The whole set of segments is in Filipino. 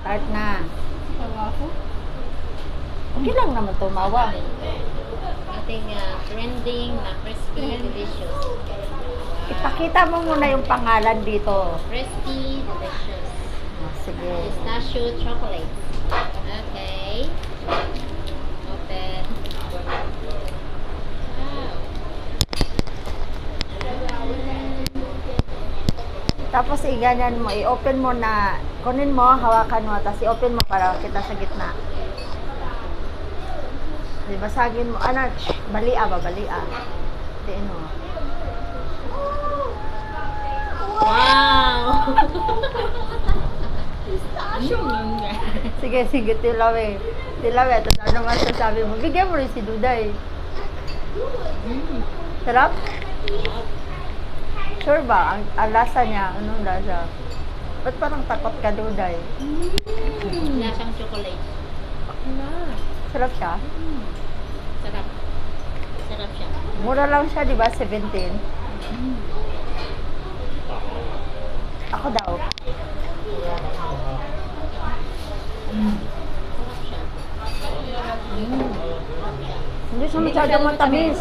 Start na. Tawa ko. Okay lang naman tumawa. Ating trending na crispy delicious. Ipakita mo muna yung pangalan dito. Crispy delicious. Sige. Pistachio chocolate. Okay. Open. Wow. Tapos i-ganyan mo, i-open mo na, kunin mo, hawakan mo, tapos i-open mo para kita sa gitna. Di basagin mo, balia ba, balia. Tiin mo. Wow! Sige, tilawe. Tilawe, tapos ano masasabi mo? Bigyan mo rin si Duday. Sarap? Sure ba? Ang lasa niya, anong lasa? Ba't parang takot ka, Duday? Lasang chocolate. Sarap siya? Sarap. Sarap siya. Mura lang siya, di ba? 17. Ako daw. Sarap siya. Hindi siya masyadong matamis.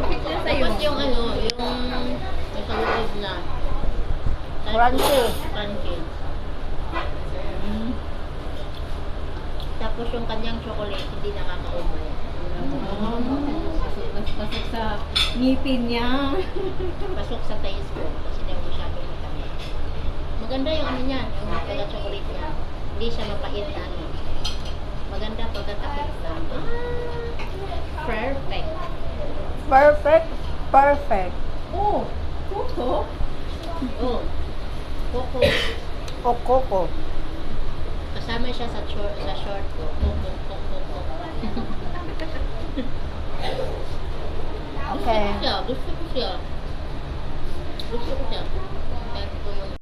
Fit na sa'yo. Tapos yung sa loob na. Crunchy. Crunchy. Tapos yung kanyang chocolate, hindi nakakaumay. Pasok sa ngipin niya. Pasok sa taste ko kasi hindi mo masyadong matamis. Maganda yung ano niya, yung chocolate niya. Hindi siya mapait na ano. Maganda pagkatakot lang. Perfect. Perfect. Perfect. Oh, Coco. Oh. Coco. O coco. Kasama siya sa short ko. Coco, coco, coco. Okay. Gusto ko siya. Gusto ko siya. Gusto ko siya.